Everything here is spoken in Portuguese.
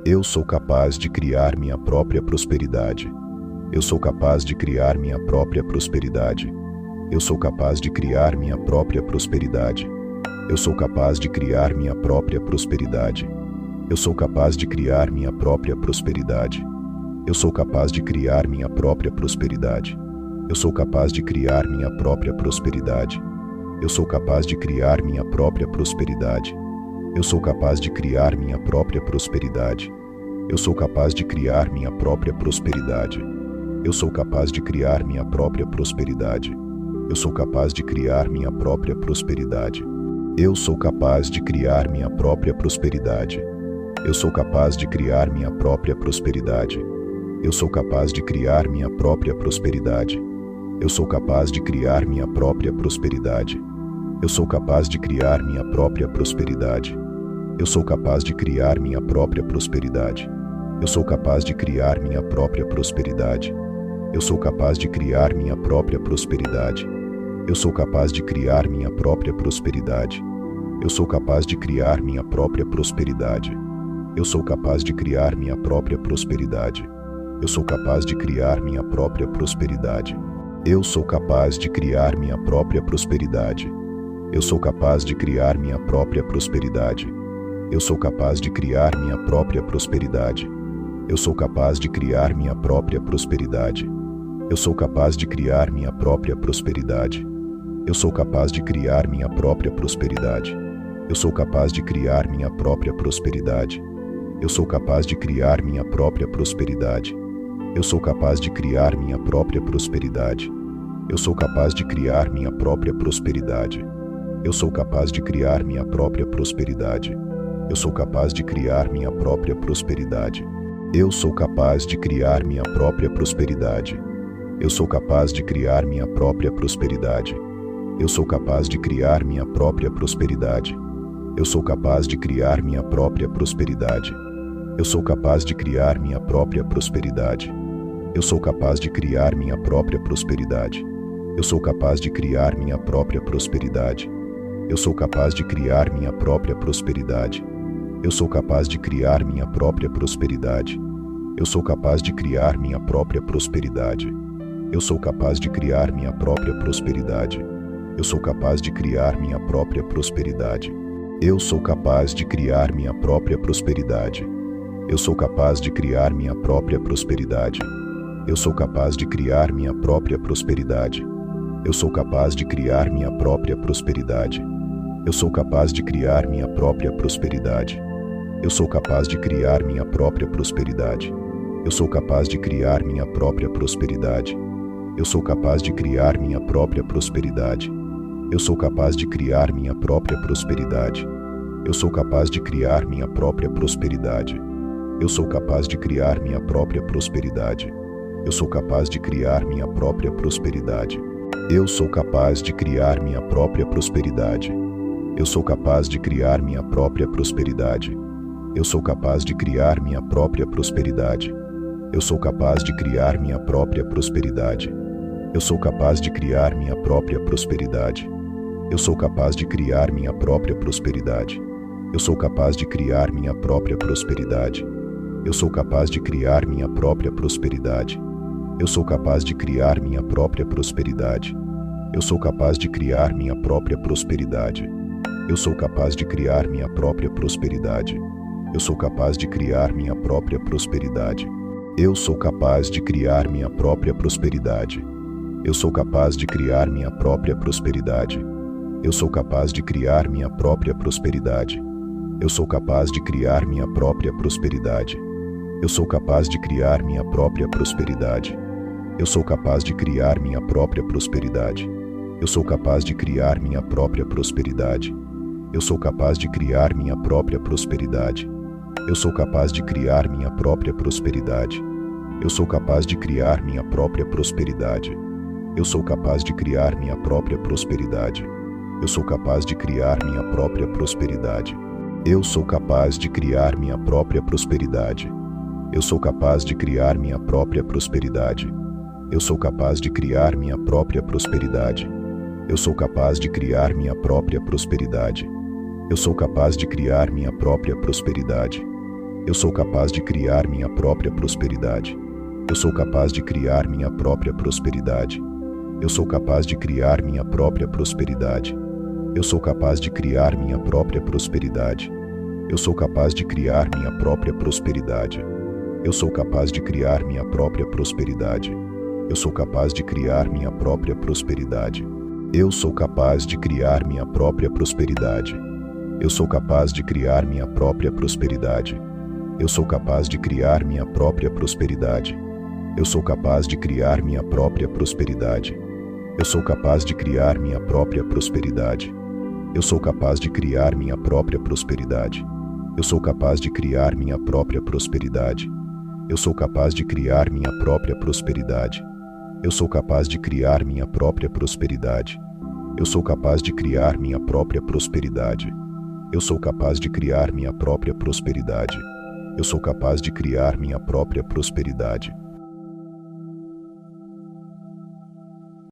Eu sou capaz de criar minha própria prosperidade. Eu sou capaz de criar minha própria prosperidade. Eu sou capaz de criar minha própria prosperidade. Eu sou capaz de criar minha própria prosperidade. Eu sou capaz de criar minha própria prosperidade. Eu sou capaz de criar minha própria prosperidade. Eu sou capaz de criar minha própria prosperidade. Eu sou capaz de criar minha própria prosperidade. Eu sou capaz de criar minha própria prosperidade. Eu sou capaz de criar minha própria prosperidade. Eu sou capaz de criar minha própria prosperidade. Eu sou capaz de criar minha própria prosperidade. Eu sou capaz de criar minha própria prosperidade. Eu sou capaz de criar minha própria prosperidade. Eu sou capaz de criar minha própria prosperidade. Eu sou capaz de criar minha própria prosperidade. Eu sou capaz de criar minha própria prosperidade. Eu sou capaz de criar minha própria prosperidade. Eu sou capaz de criar minha própria prosperidade. Eu sou capaz de criar minha própria prosperidade. Eu sou capaz de criar minha própria prosperidade. Eu sou capaz de criar minha própria prosperidade. Eu sou capaz de criar minha própria prosperidade. Eu sou capaz de criar minha própria prosperidade. Eu sou capaz de criar minha própria prosperidade. Eu sou capaz de criar minha própria prosperidade. Eu sou capaz de criar minha própria prosperidade. Eu sou capaz de criar minha própria prosperidade. Eu sou capaz de criar minha própria prosperidade. Eu sou capaz de criar minha própria prosperidade. Eu sou capaz de criar minha própria prosperidade. Eu sou capaz de criar minha própria prosperidade. Eu sou capaz de criar minha própria prosperidade. Eu sou capaz de criar minha própria prosperidade. Eu sou capaz de criar minha própria prosperidade. Eu sou capaz de criar minha própria prosperidade. Eu sou capaz de criar minha própria prosperidade. Eu sou capaz de criar minha própria prosperidade. Eu sou capaz de criar minha própria prosperidade. Eu sou capaz de criar minha própria prosperidade. Eu sou capaz de criar minha própria prosperidade. Eu sou capaz de criar minha própria prosperidade. Eu sou capaz de criar minha própria prosperidade. Eu sou capaz de criar minha própria prosperidade. Eu sou capaz de criar minha própria prosperidade. Eu sou capaz de criar minha própria prosperidade. Eu sou capaz de criar minha própria prosperidade. Eu sou capaz de criar minha própria prosperidade. Eu sou capaz de criar minha própria prosperidade. Eu sou capaz de criar minha própria prosperidade. Eu sou capaz de criar minha própria prosperidade. Eu sou capaz de criar minha própria prosperidade. Eu sou capaz de criar minha própria prosperidade. Eu sou capaz de criar minha própria prosperidade. Eu sou capaz de criar minha própria prosperidade. Eu sou capaz de criar minha própria prosperidade. Eu sou capaz de criar minha própria prosperidade. Eu sou capaz de criar minha própria prosperidade. Eu sou capaz de criar minha própria prosperidade. Eu sou capaz de criar minha própria prosperidade. Eu sou capaz de criar minha própria prosperidade. Eu sou capaz de criar minha própria prosperidade. Eu sou capaz de criar minha própria prosperidade. Eu sou capaz de criar minha própria prosperidade. Eu sou capaz de criar minha própria prosperidade. Eu sou capaz de criar minha própria prosperidade. Eu sou capaz de criar minha própria prosperidade. Eu sou capaz de criar minha própria prosperidade. Eu sou capaz de criar minha própria prosperidade. Eu sou capaz de criar minha própria prosperidade. Eu sou capaz de criar minha própria prosperidade. Eu sou capaz de criar minha própria prosperidade. Eu sou capaz de criar minha própria prosperidade. Eu sou capaz de criar minha própria prosperidade. Eu sou capaz de criar minha própria prosperidade. Eu sou capaz de criar minha própria prosperidade. Eu sou capaz de criar minha própria prosperidade. Eu sou capaz de criar minha própria prosperidade. Eu sou capaz de criar minha própria prosperidade. Eu sou capaz de criar minha própria prosperidade. Eu sou capaz de criar minha própria prosperidade. Eu sou capaz de criar minha própria prosperidade. Eu sou capaz de criar minha própria prosperidade. Eu sou capaz de criar minha própria prosperidade. Eu sou capaz de criar minha própria prosperidade. Eu sou capaz de criar minha própria prosperidade. Eu sou capaz de criar minha própria prosperidade. Eu sou capaz de criar minha própria prosperidade. Eu sou capaz de criar minha própria prosperidade. Eu sou capaz de criar minha própria prosperidade. Eu sou capaz de criar minha própria prosperidade. Eu sou capaz de criar minha própria prosperidade. Eu sou capaz de criar minha própria prosperidade. Eu sou capaz de criar minha própria prosperidade. Eu sou capaz de criar minha própria prosperidade. Eu sou capaz de criar minha própria prosperidade. Eu sou capaz de criar minha própria prosperidade. Eu sou capaz de criar minha própria prosperidade. Eu sou capaz de criar minha própria prosperidade. Eu sou capaz de criar minha própria prosperidade. Eu sou capaz de criar minha própria prosperidade. Eu sou capaz de criar minha própria prosperidade. Eu sou capaz de criar minha própria prosperidade. Eu sou capaz de criar minha própria prosperidade. Eu sou capaz de criar minha própria prosperidade. Eu sou capaz de criar minha própria prosperidade. Eu sou capaz de criar minha própria prosperidade. Eu sou capaz de criar minha própria prosperidade.